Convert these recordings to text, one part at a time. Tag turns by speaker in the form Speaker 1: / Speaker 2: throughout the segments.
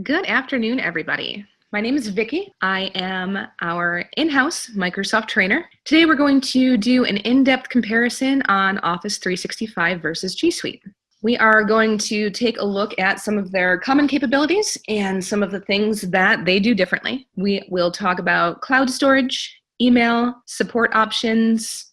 Speaker 1: Good afternoon, everybody. My name is Vicki. I am our in-house Microsoft trainer. Today we're going to do an in-depth comparison on Office 365 versus G Suite. We are going to take a look at some of their common capabilities and some of the things that they do differently. We will talk about cloud storage, email, support options,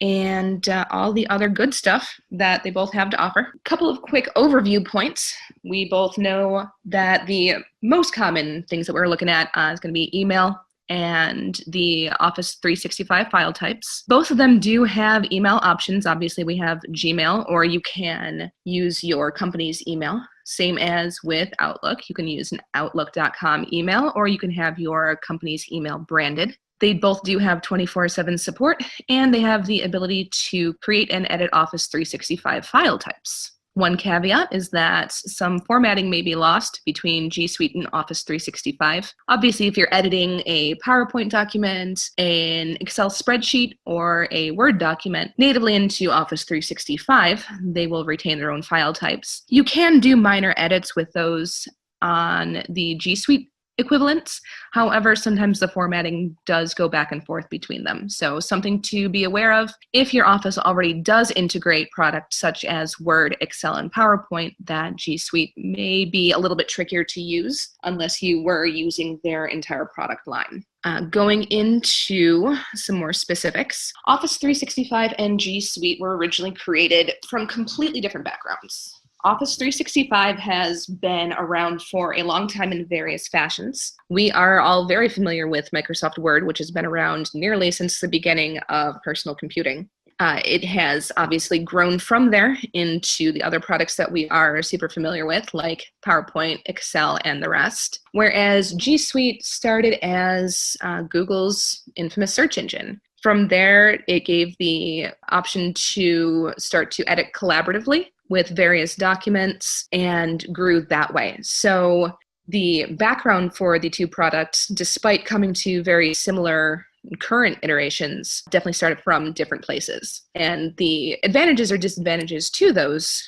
Speaker 1: and all the other good stuff that they both have to offer. A couple of quick overview points. We both know that the most common things that we're looking at is going to be email and the Office 365 file types. Both of them do have email options. Obviously, we have Gmail, or you can use your company's email. Same as with Outlook. You can use an Outlook.com email, or you can have your company's email branded. They both do have 24/7 support, and they have the ability to create and edit Office 365 file types. One caveat is that some formatting may be lost between G Suite and Office 365. Obviously, if you're editing a PowerPoint document, an Excel spreadsheet, or a Word document natively into Office 365, they will retain their own file types. You can do minor edits with those on the G Suite equivalents. However, sometimes the formatting does go back and forth between them. So something to be aware of. If your Office already does integrate products such as Word, Excel, and PowerPoint, that G Suite may be a little bit trickier to use unless you were using their entire product line. Going into some more specifics, Office 365 and G Suite were originally created from completely different backgrounds. Office 365 has been around for a long time in various fashions. We are all very familiar with Microsoft Word, which has been around nearly since the beginning of personal computing. It has obviously grown from there into the other products that we are super familiar with, like PowerPoint, Excel, and the rest. Whereas G Suite started as Google's infamous search engine. From there, it gave the option to start to edit collaboratively with various documents and grew that way. So the background for the two products, despite coming to very similar current iterations, definitely started from different places. And the advantages or disadvantages to those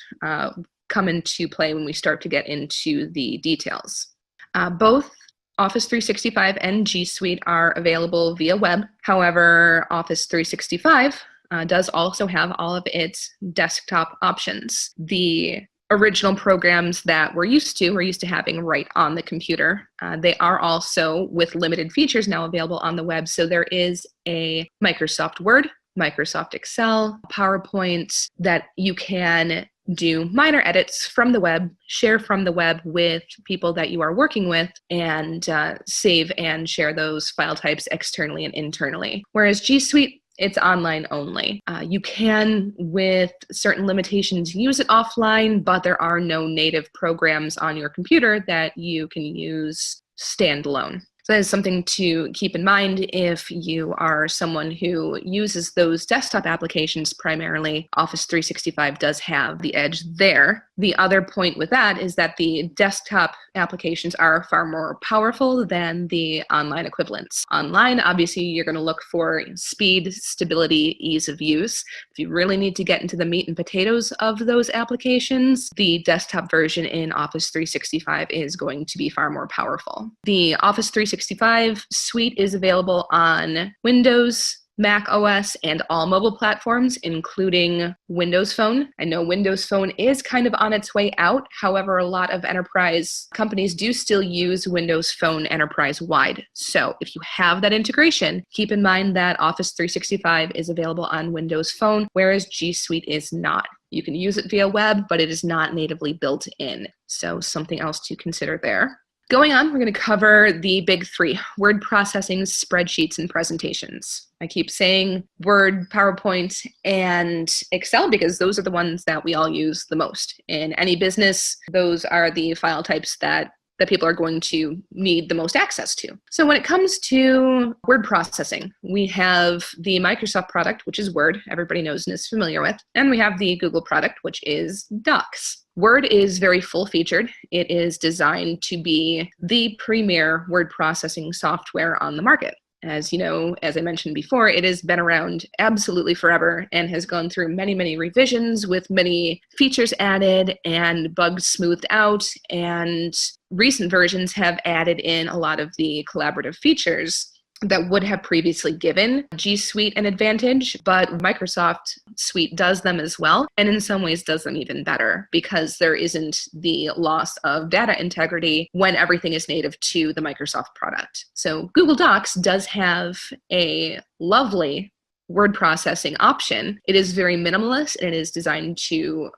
Speaker 1: come into play when we start to get into the details. Both Office 365 and G Suite are available via web. However, Office 365 does also have all of its desktop options. The original programs that we're used to having right on the computer. They are also, with limited features, now available on the web. So there is a Microsoft Word, Microsoft Excel, PowerPoint that you can do minor edits from the web, share from the web with people that you are working with, and save and share those file types externally and internally. Whereas G Suite, it's online only. You can, with certain limitations, use it offline, but there are no native programs on your computer that you can use standalone. So that is something to keep in mind if you are someone who uses those desktop applications primarily. Office 365 does have the edge there. The other point with that is that the desktop applications are far more powerful than the online equivalents. Online, obviously, you're going to look for speed, stability, ease of use. If you really need to get into the meat and potatoes of those applications, the desktop version in Office 365 is going to be far more powerful. The Office 365 suite is available on Windows, Mac OS, and all mobile platforms, including Windows Phone. I know Windows Phone is kind of on its way out. However, a lot of enterprise companies do still use Windows Phone enterprise-wide. So if you have that integration, keep in mind that Office 365 is available on Windows Phone, whereas G Suite is not. You can use it via web, but it is not natively built in. So something else to consider there. Going on, we're going to cover the big three: word processing, spreadsheets, and presentations. I keep saying Word, PowerPoint, and Excel because those are the ones that we all use the most. In any business, those are the file types that people are going to need the most access to. So when it comes to word processing, we have the Microsoft product, which is Word, everybody knows and is familiar with, and we have the Google product, which is Docs. Word is very full-featured. It is designed to be the premier word processing software on the market. As you know, as I mentioned before, it has been around absolutely forever and has gone through many, many revisions with many features added and bugs smoothed out. And recent versions have added in a lot of the collaborative features that would have previously given G Suite an advantage, but Microsoft Suite does them as well, and in some ways does them even better because there isn't the loss of data integrity when everything is native to the Microsoft product. So Google Docs does have a lovely word processing option. It is very minimalist and it is designed to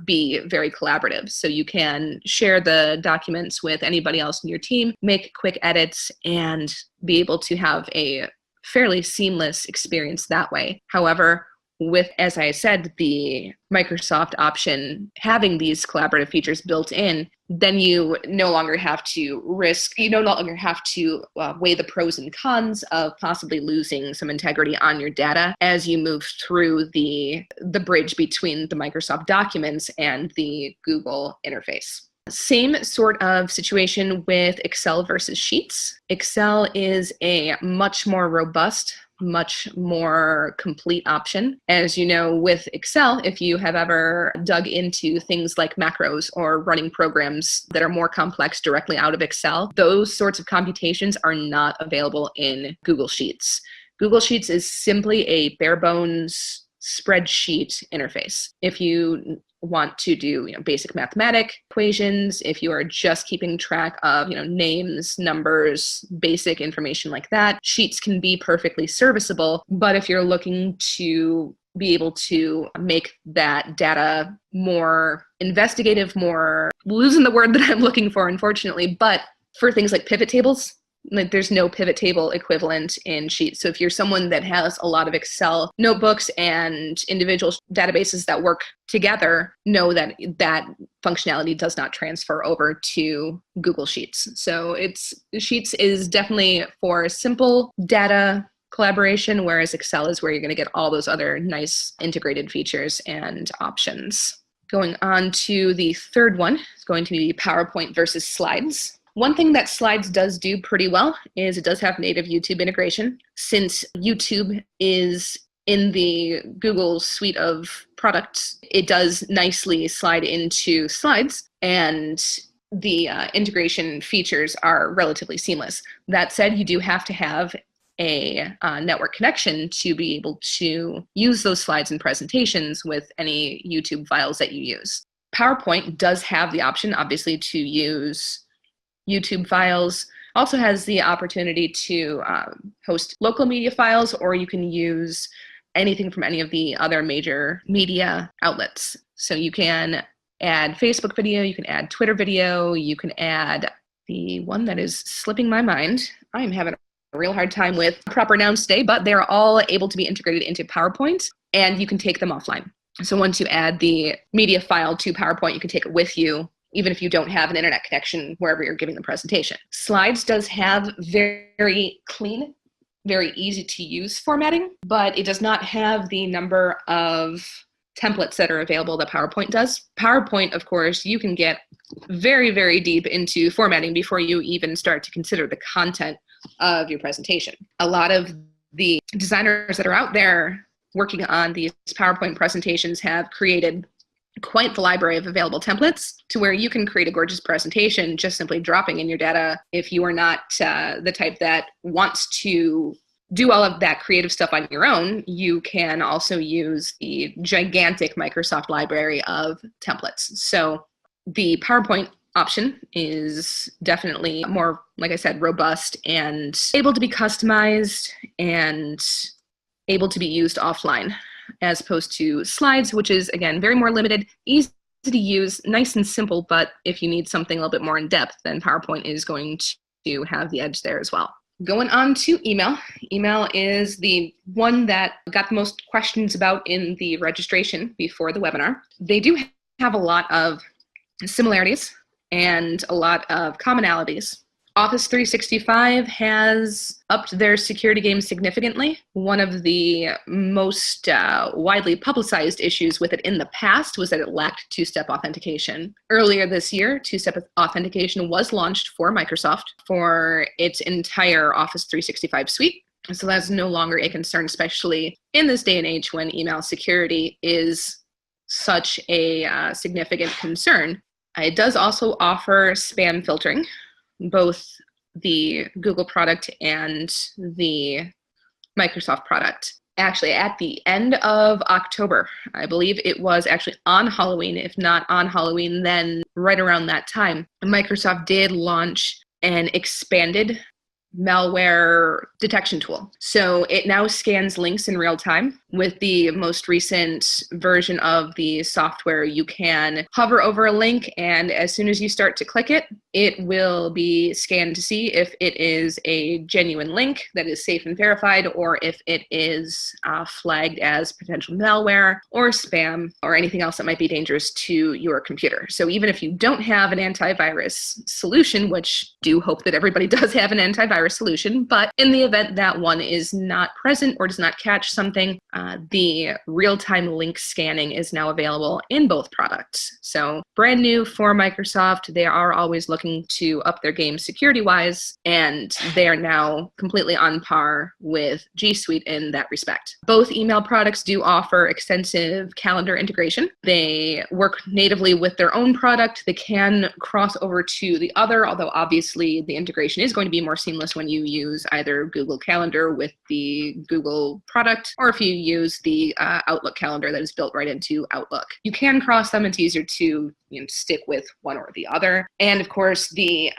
Speaker 1: be very collaborative. So you can share the documents with anybody else in your team, make quick edits, and be able to have a fairly seamless experience that way. However, with, as I said, the Microsoft option having these collaborative features built in, then you no longer have to weigh the pros and cons of possibly losing some integrity on your data as you move through the bridge between the Microsoft documents and the Google interface. Same sort of situation with Excel versus Sheets. Excel is a much more robust, much more complete option. As you know, with Excel, if you have ever dug into things like macros or running programs that are more complex directly out of Excel, those sorts of computations are not available in Google Sheets. Google Sheets is simply a bare bones spreadsheet interface. If you want to do basic mathematic equations, if you are just keeping track of names, numbers, basic information like that, Sheets can be perfectly serviceable. But if you're looking to be able to make that data more investigative, more losing the word that I'm looking for, unfortunately, but for things like pivot tables, like there's no pivot table equivalent in Sheets. So if you're someone that has a lot of Excel notebooks and individual databases that work together, know that that functionality does not transfer over to Google Sheets. So Sheets is definitely for simple data collaboration, whereas Excel is where you're going to get all those other nice integrated features and options. Going on to the third one is going to be PowerPoint versus Slides. One thing that Slides does do pretty well is it does have native YouTube integration. Since YouTube is in the Google suite of products, it does nicely slide into Slides, and the integration features are relatively seamless. That said, you do have to have a network connection to be able to use those slides and presentations with any YouTube files that you use. PowerPoint does have the option, obviously, to use YouTube files, also has the opportunity to host local media files, or you can use anything from any of the other major media outlets. So you can add Facebook video, you can add Twitter video, you can add the one that is slipping my mind. I'm having a real hard time with proper nouns today, but they're all able to be integrated into PowerPoint, and you can take them offline. So once you add the media file to PowerPoint, you can take it with you even if you don't have an internet connection wherever you're giving the presentation. Slides does have very clean, very easy to use formatting, but it does not have the number of templates that are available that PowerPoint does. PowerPoint, of course, you can get very, very deep into formatting before you even start to consider the content of your presentation. A lot of the designers that are out there working on these PowerPoint presentations have created quite the library of available templates to where you can create a gorgeous presentation just simply dropping in your data. If you are not the type that wants to do all of that creative stuff on your own, you can also use the gigantic Microsoft library of templates. So the PowerPoint option is definitely more, like I said, robust and able to be customized and able to be used offline, as opposed to Slides, which is, again, very more limited, easy to use, nice and simple, but if you need something a little bit more in depth, then PowerPoint is going to have the edge there as well. Going on to email. Email is the one that got the most questions about in the registration before the webinar. They do have a lot of similarities and a lot of commonalities. Office 365 has upped their security game significantly. One of the most widely publicized issues with it in the past was that it lacked two-step authentication. Earlier this year, two-step authentication was launched for Microsoft for its entire Office 365 suite. So that's no longer a concern, especially in this day and age when email security is such a significant concern. It does also offer spam filtering, both the Google product and the Microsoft product. Actually, at the end of October, I believe it was actually on Halloween, if not on Halloween, then right around that time, Microsoft did launch an expanded malware detection tool. So it now scans links in real time. With the most recent version of the software, you can hover over a link, and as soon as you start to click it, it will be scanned to see if it is a genuine link that is safe and verified, or if it is flagged as potential malware or spam or anything else that might be dangerous to your computer. So even if you don't have an antivirus solution, which do hope that everybody does have an antivirus solution, but in the event that one is not present or does not catch something, the real-time link scanning is now available in both products. So brand new for Microsoft. They are always looking to up their game security-wise, and they are now completely on par with G Suite in that respect. Both email products do offer extensive calendar integration. They work natively with their own product. They can cross over to the other, although obviously the integration is going to be more seamless when you use either Google Calendar with the Google product, or if you use the Outlook calendar that is built right into Outlook. You can cross them. It's easier to stick with one or the other. And of course, the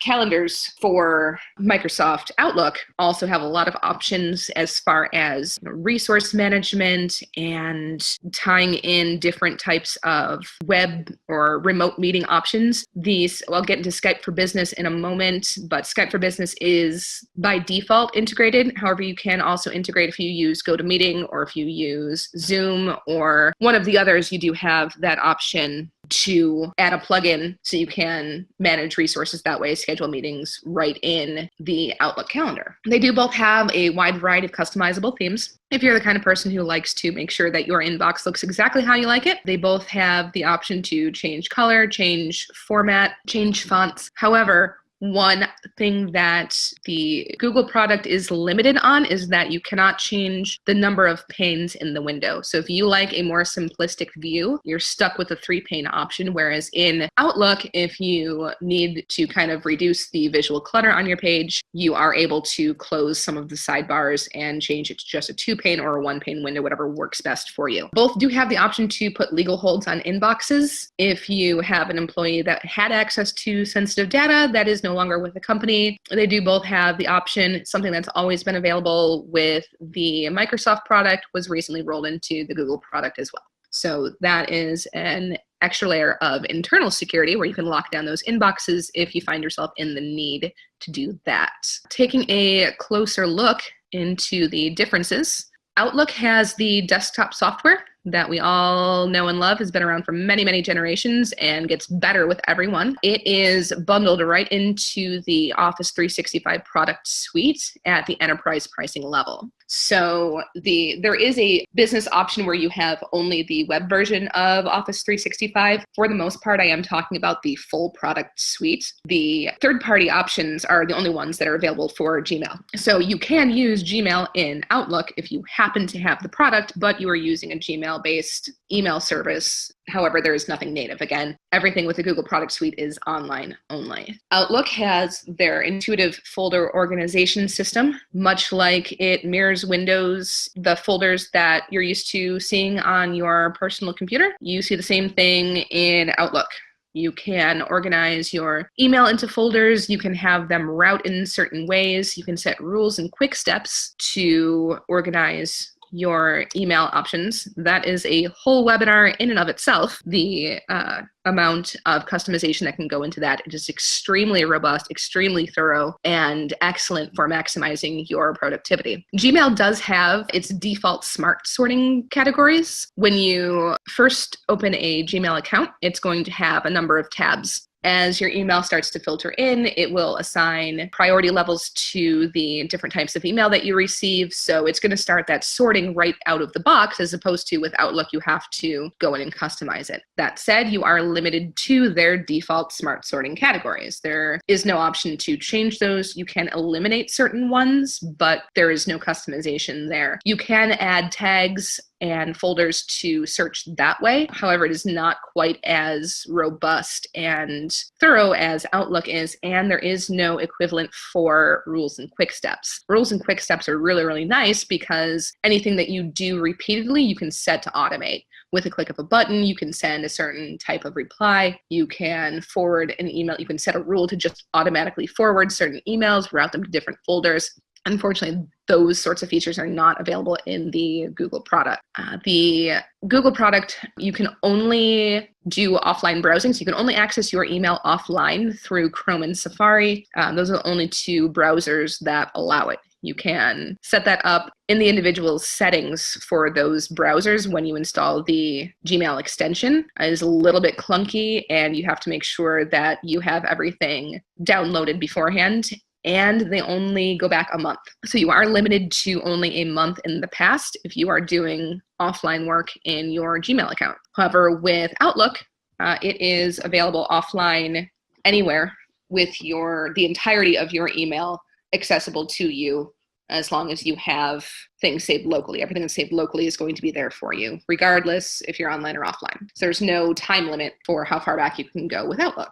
Speaker 1: calendars for Microsoft Outlook also have a lot of options as far as resource management and tying in different types of web or remote meeting options. I'll get into Skype for Business in a moment, but Skype for Business is by default integrated. However, you can also integrate if you use GoToMeeting or if you use Zoom or one of the others. You do have that option to add a plugin so you can manage resources that way, schedule meetings right in the Outlook calendar. They do both have a wide variety of customizable themes. If you're the kind of person who likes to make sure that your inbox looks exactly how you like it, they both have the option to change color, change format, change fonts. However, one thing that the Google product is limited on is that you cannot change the number of panes in the window. So if you like a more simplistic view, you're stuck with the 3-pane option, whereas in Outlook, if you need to kind of reduce the visual clutter on your page, you are able to close some of the sidebars and change it to just a 2-pane or a 1-pane window, whatever works best for you. Both do have the option to put legal holds on inboxes. If you have an employee that had access to sensitive data that is no longer with the company, they do both have the option. Something that's always been available with the Microsoft product was recently rolled into the Google product as well. So that is an extra layer of internal security where you can lock down those inboxes if you find yourself in the need to do that. Taking a closer look into the differences, Outlook has the desktop software that we all know and love, has been around for many, many generations and gets better with every one. It is bundled right into the Office 365 product suite at the enterprise pricing level. So there is a business option where you have only the web version of Office 365. For the most part, I am talking about the full product suite. The third-party options are the only ones that are available for Gmail. So you can use Gmail in Outlook if you happen to have the product, but you are using a Gmail-based email service. However, there is nothing native. Again, everything with the Google product suite is online only. Outlook has their intuitive folder organization system, much like it mirrors Windows, the folders that you're used to seeing on your personal computer. You see the same thing in Outlook. You can organize your email into folders. You can have them route in certain ways. You can set rules and quick steps to organize your email options. That is a whole webinar in and of itself. The amount of customization that can go into that. It is extremely robust, extremely thorough, and excellent for maximizing your productivity. Gmail does have its default smart sorting categories. When you first open a Gmail account, it's going to have a number of tabs As your email starts to filter in, it will assign priority levels to the different types of email that you receive. So it's going to start that sorting right out of the box, as opposed to with Outlook, you have to go in and customize it. That said, you are limited to their default smart sorting categories. There is no option to change those. You can eliminate certain ones, but there is no customization there. You can add tags and folders to search that way. However, it is not quite as robust and thorough as Outlook is, and there is no equivalent for rules and quick steps. Rules and quick steps are really, really nice because anything that you do repeatedly, you can set to automate. With a click of a button, you can send a certain type of reply. You can forward an email. You can set a rule to just automatically forward certain emails, route them to different folders. Unfortunately, those sorts of features are not available in the Google product. The Google product, you can only do offline browsing, so you can only access your email offline through Chrome and Safari. Those are the only two browsers that allow it. You can set that up in the individual settings for those browsers when you install the Gmail extension. It is a little bit clunky, and you have to make sure that you have everything downloaded beforehand, and they only go back a month. So you are limited to only a month in the past if you are doing offline work in your Gmail account. However, with Outlook, it is available offline anywhere with the entirety of your email accessible to you, as long as you have things saved locally. Everything that's saved locally is going to be there for you, regardless if you're online or offline. So there's no time limit for how far back you can go with Outlook.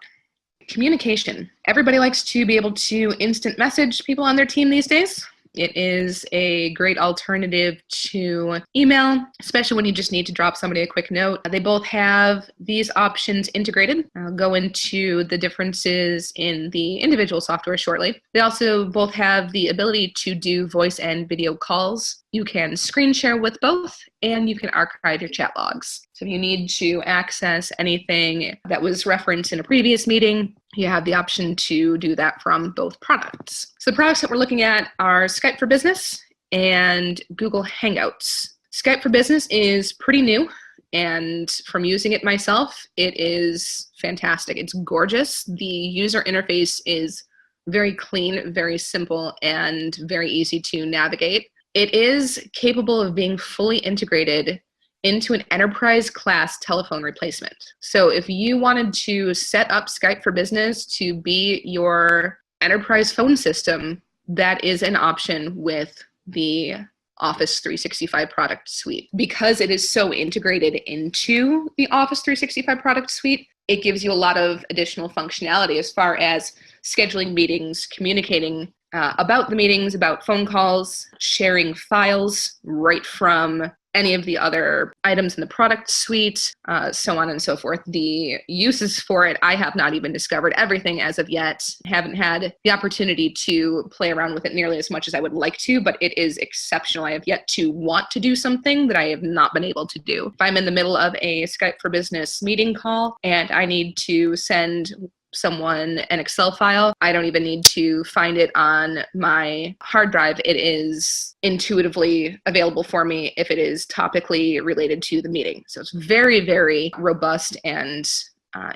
Speaker 1: Communication. Everybody likes to be able to instant message people on their team these days. It is a great alternative to email, especially when you just need to drop somebody a quick note. They both have these options integrated. I'll go into the differences in the individual software shortly. They also both have the ability to do voice and video calls. You can screen share with both, and you can archive your chat logs. So if you need to access anything that was referenced in a previous meeting, you have the option to do that from both products. So the products that we're looking at are Skype for Business and Google Hangouts. Skype for Business is pretty new, and from using it myself, it is fantastic. It's gorgeous. The user interface is very clean, very simple, and very easy to navigate. It is capable of being fully integrated into an enterprise class telephone replacement. So if you wanted to set up Skype for Business to be your enterprise phone system, that is an option with the Office 365 product suite. Because it is so integrated into the Office 365 product suite, it gives you a lot of additional functionality as far as scheduling meetings, communicating about the meetings, about phone calls, sharing files right from any of the other items in the product suite, so on and so forth. The uses for it, I have not even discovered everything as of yet. Haven't had the opportunity to play around with it nearly as much as I would like to, but it is exceptional. I have yet to want to do something that I have not been able to do. If I'm in the middle of a Skype for Business meeting call and I need to send someone an Excel file, I don't even need to find it on my hard drive. It is intuitively available for me if it is topically related to the meeting. So it's very, very robust and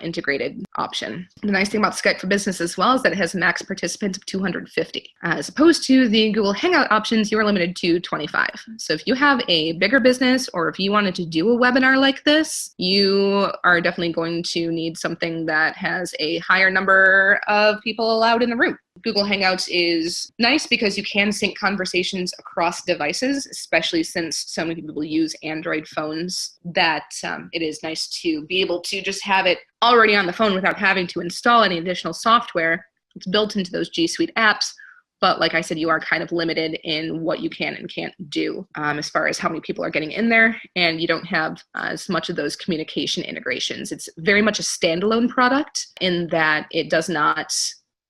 Speaker 1: integrated option. The nice thing about Skype for Business as well is that it has max participants of 250. As opposed to the Google Hangout options, you are limited to 25. So if you have a bigger business, or if you wanted to do a webinar like this, you are definitely going to need something that has a higher number of people allowed in the room. Google Hangouts is nice because you can sync conversations across devices, especially since so many people use Android phones, that it is nice to be able to just have it already on the phone without having to install any additional software. It's built into those G Suite apps, but like I said, you are kind of limited in what you can and can't do as far as how many people are getting in there, and you don't have as much of those communication integrations. It's very much a standalone product in that it does not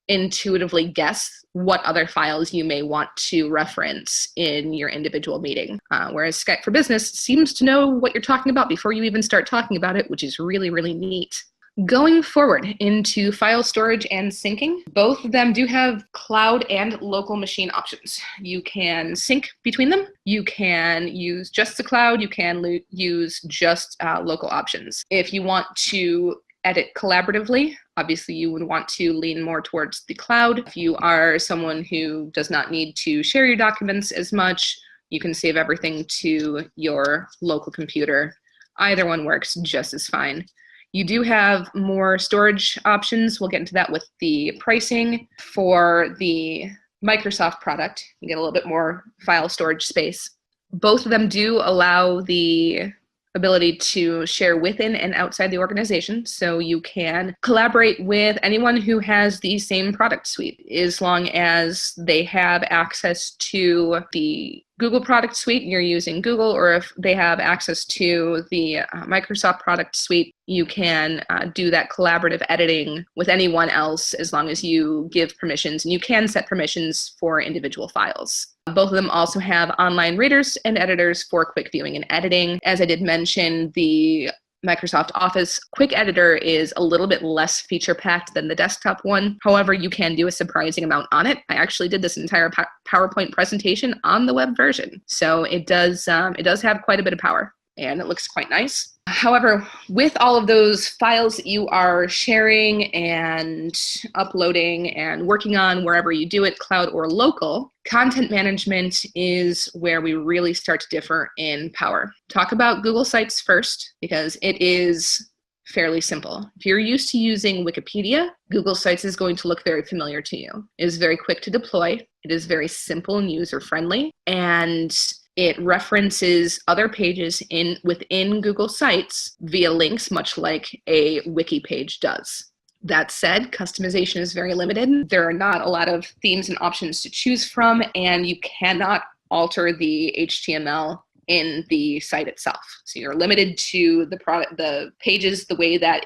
Speaker 1: intuitively guess what other files you may want to reference in your individual meeting. Whereas Skype for Business seems to know what you're talking about before you even start talking about it, which is really, really neat. Going forward into file storage and syncing, both of them do have cloud and local machine options. You can sync between them. You can use just the cloud. You can use just local options. If you want to edit collaboratively obviously you would want to lean more towards the cloud. If you are someone who does not need to share your documents as much, you can save everything to your local computer. Either one works just as fine. You do have more storage options. We'll get into that with the pricing. For the Microsoft product, you get a little bit more file storage space. Both of them do allow the ability to share within and outside the organization. So you can collaborate with anyone who has the same product suite, as long as they have access to the Google product suite, you're using Google, or if they have access to the Microsoft product suite, you can do that collaborative editing with anyone else as long as you give permissions, and you can set permissions for individual files. Both of them also have online readers and editors for quick viewing and editing. As I did mention, the Microsoft Office Quick Editor is a little bit less feature-packed than the desktop one. However, you can do a surprising amount on it. I actually did this entire PowerPoint presentation on the web version. So it does have quite a bit of power, and it looks quite nice. However, with all of those files that you are sharing and uploading and working on wherever you do it, cloud or local, content management is where we really start to differ in power. Talk about Google Sites first, because it is fairly simple. If you're used to using Wikipedia, Google Sites is going to look very familiar to you. It is very quick to deploy. It is very simple and user-friendly, and it references other pages within Google Sites via links, much like a wiki page does. That said, customization is very limited. There are not a lot of themes and options to choose from, and you cannot alter the HTML in the site itself. So you're limited to the pages the way that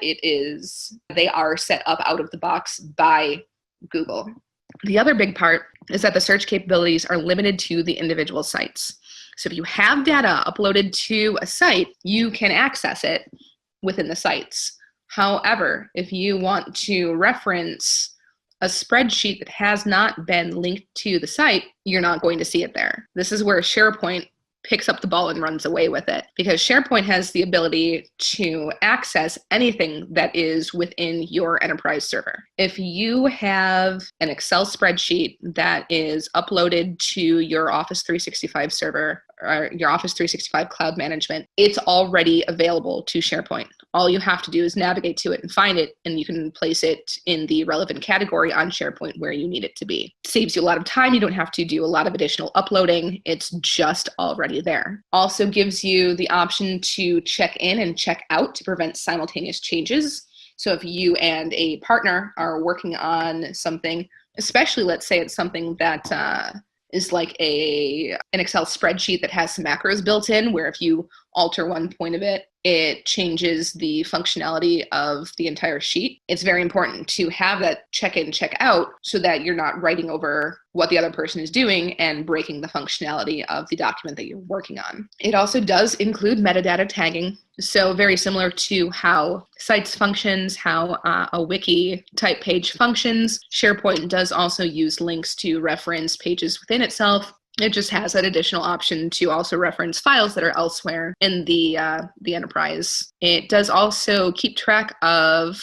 Speaker 1: they are set up out of the box by Google. The other big part is that the search capabilities are limited to the individual sites. So if you have data uploaded to a site, you can access it within the sites. However, if you want to reference a spreadsheet that has not been linked to the site, you're not going to see it there. This is where SharePoint picks up the ball and runs away with it, because SharePoint has the ability to access anything that is within your enterprise server. If you have an Excel spreadsheet that is uploaded to your Office 365 server, or your Office 365 cloud management, it's already available to SharePoint. All you have to do is navigate to it and find it, and you can place it in the relevant category on SharePoint where you need it to be. It saves you a lot of time. You don't have to do a lot of additional uploading. It's just already there. Also gives you the option to check in and check out to prevent simultaneous changes. So if you and a partner are working on something, especially let's say it's something that is like an Excel spreadsheet that has some macros built in, where if you alter one point of it, it changes the functionality of the entire sheet. It's very important to have that check in, check out, so that you're not writing over what the other person is doing and breaking the functionality of the document that you're working on. It also does include metadata tagging. So very similar to how sites functions, how a wiki type page functions, SharePoint does also use links to reference pages within itself. It just has that additional option to also reference files that are elsewhere in the enterprise. It does also keep track of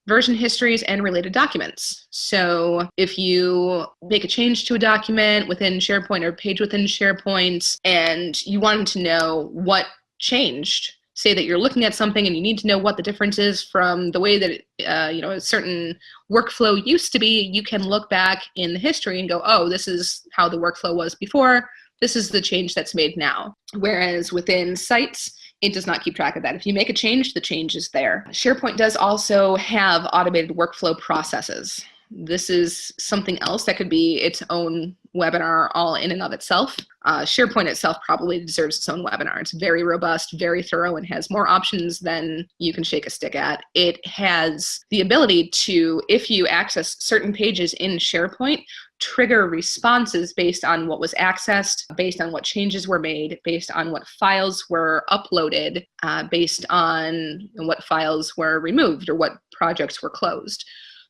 Speaker 1: version histories and related documents. So if you make a change to a document within SharePoint or a page within SharePoint, and you wanted to know what changed, say that you're looking at something and you need to know what the difference is from the way that a certain workflow used to be, you can look back in the history and go, oh, this is how the workflow was before. This is the change that's made now. Whereas within sites, it does not keep track of that. If you make a change, the change is there. SharePoint does also have automated workflow processes. This is something else that could be its own webinar all in and of itself. SharePoint itself probably deserves its own webinar. It's very robust, very thorough, and has more options than you can shake a stick at. It has the ability to, if you access certain pages in SharePoint, trigger responses based on what was accessed, based on what changes were made, based on what files were uploaded, based on what files were removed or what projects were closed.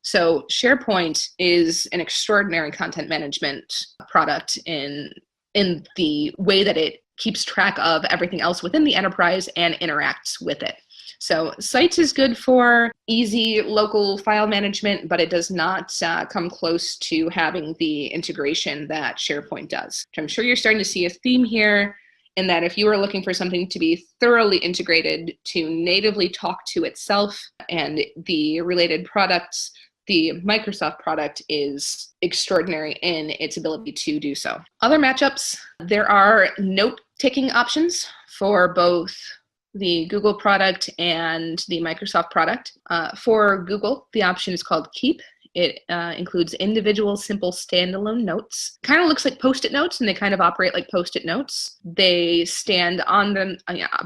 Speaker 1: So SharePoint is an extraordinary content management product in the way that it keeps track of everything else within the enterprise and interacts with it. So Sites is good for easy local file management, but it does not come close to having the integration that SharePoint does. I'm sure you're starting to see a theme here, in that if you are looking for something to be thoroughly integrated to natively talk to itself and the related products, the Microsoft product is extraordinary in its ability to do so. Other matchups, there are note-taking options for both the Google product and the Microsoft product. For Google, the option is called Keep. It includes individual, simple, standalone notes. Kind of looks like Post-it notes, and they kind of operate like Post-it notes. They stand on them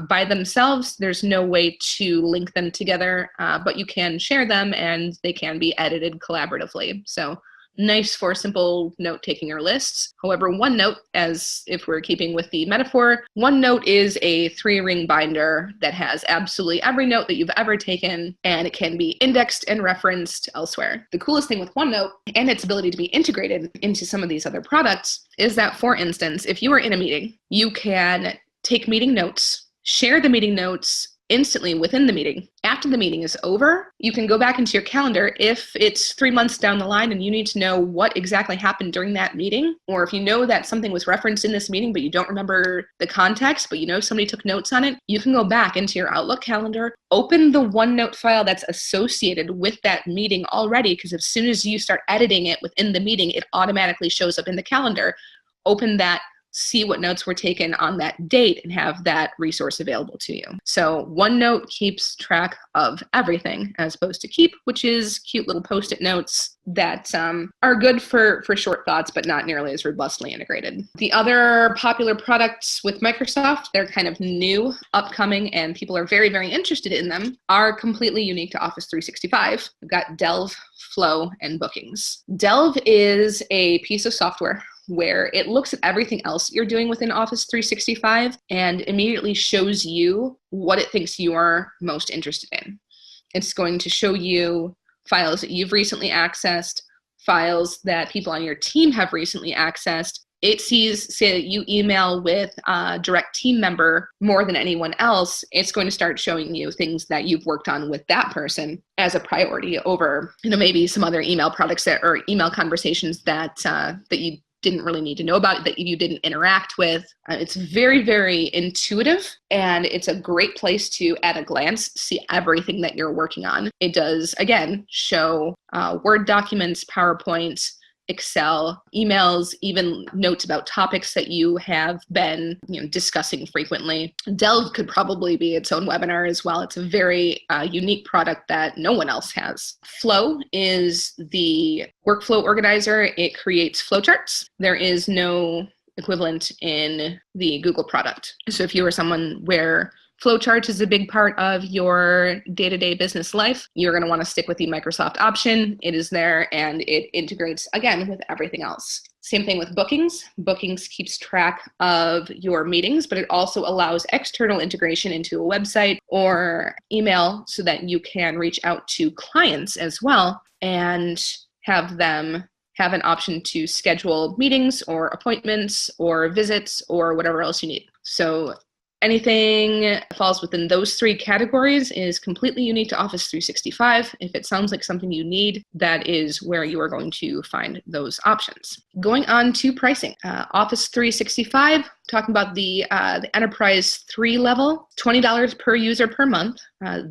Speaker 1: by themselves. There's no way to link them together, but you can share them, and they can be edited collaboratively. So nice for simple note-taking or lists. However, OneNote, as if we're keeping with the metaphor, OneNote is a 3-ring binder that has absolutely every note that you've ever taken, and it can be indexed and referenced elsewhere. The coolest thing with OneNote and its ability to be integrated into some of these other products is that, for instance, if you are in a meeting, you can take meeting notes, share the meeting notes instantly within the meeting. After the meeting is over, you can go back into your calendar if it's 3 months down the line and you need to know what exactly happened during that meeting, or if you know that something was referenced in this meeting but you don't remember the context, but you know somebody took notes on it, you can go back into your Outlook calendar, open the OneNote file that's associated with that meeting already, because as soon as you start editing it within the meeting, it automatically shows up in the calendar. Open that, see what notes were taken on that date, and have that resource available to you. So OneNote keeps track of everything, as opposed to Keep, which is cute little Post-it notes that are good for short thoughts, but not nearly as robustly integrated. The other popular products with Microsoft, they're kind of new, upcoming, and people are very, very interested in them, are completely unique to Office 365. We've got Delve, Flow, and Bookings. Delve is a piece of software where it looks at everything else you're doing within Office 365 and immediately shows you what it thinks you are most interested in. It's going to show you files that you've recently accessed, files that people on your team have recently accessed. It sees, say that you email with a direct team member more than anyone else, it's going to start showing you things that you've worked on with that person as a priority over, maybe some other email products that, or email conversations that you didn't really need to know about, that you didn't interact with. It's very, very intuitive, and it's a great place to, at a glance, see everything that you're working on. It does, again, show Word documents, PowerPoint, Excel, emails, even notes about topics that you have been discussing frequently. Delve could probably be its own webinar as well. It's a very unique product that no one else has. Flow is the workflow organizer. It creates flowcharts. There is no equivalent in the Google product. So if you are someone where flowcharts is a big part of your day-to-day business life, you're going to want to stick with the Microsoft option. It is there, and it integrates, again, with everything else. Same thing with Bookings. Bookings keeps track of your meetings, but it also allows external integration into a website or email so that you can reach out to clients as well and have them have an option to schedule meetings or appointments or visits or whatever else you need. So anything that falls within those 3 categories is completely unique to Office 365. If it sounds like something you need, that is where you are going to find those options. Going on to pricing. Office 365, talking about the Enterprise 3 level, $20 per user per month.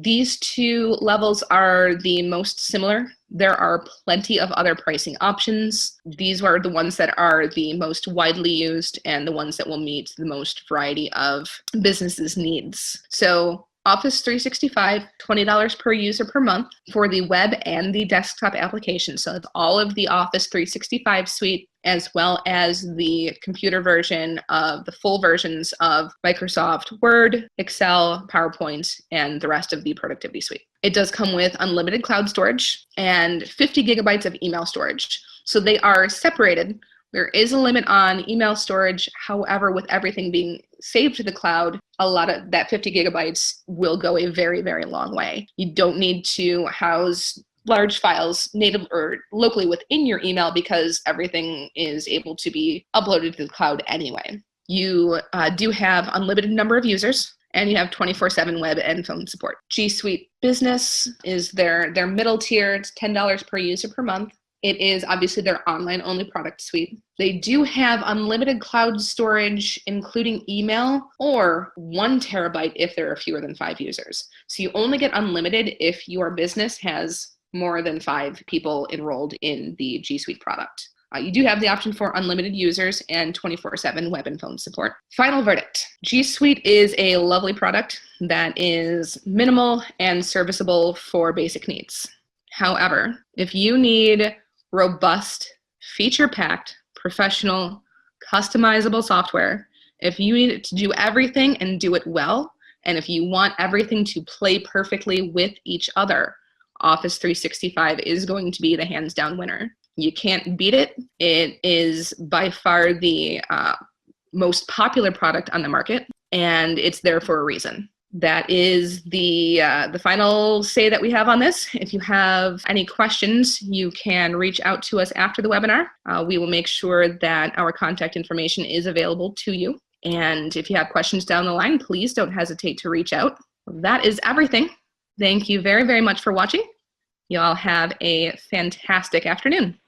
Speaker 1: These 2 levels are the most similar. There are plenty of other pricing options. These are the ones that are the most widely used and the ones that will meet the most variety of businesses' needs. So Office 365, $20 per user per month for the web and the desktop application. So it's all of the Office 365 suite, as well as the computer version of the full versions of Microsoft Word, Excel, PowerPoint, and the rest of the productivity suite. It does come with unlimited cloud storage and 50 gigabytes of email storage. So they are separated. There is a limit on email storage. However, with everything being saved to the cloud, a lot of that 50 gigabytes will go a very, very long way. You don't need to house large files native or locally within your email because everything is able to be uploaded to the cloud anyway. You do have unlimited number of users, and you have 24/7 web and phone support. G Suite Business is their middle tier. It's $10 per user per month. It is obviously their online-only product suite. They do have unlimited cloud storage, including email, or 1 terabyte if there are fewer than 5 users. So you only get unlimited if your business has more than 5 people enrolled in the G Suite product. You do have the option for unlimited users and 24/7 web and phone support. Final verdict. G Suite is a lovely product that is minimal and serviceable for basic needs. However, if you need robust, feature-packed, professional, customizable software, if you need it to do everything and do it well, and if you want everything to play perfectly with each other, Office 365 is going to be the hands-down winner. You can't beat it. It is by far the most popular product on the market, and it's there for a reason. That is the final say that we have on this. If you have any questions, you can reach out to us after the webinar. We will make sure that our contact information is available to you. And if you have questions down the line, please don't hesitate to reach out. That is everything. Thank you very, very much for watching. You all have a fantastic afternoon.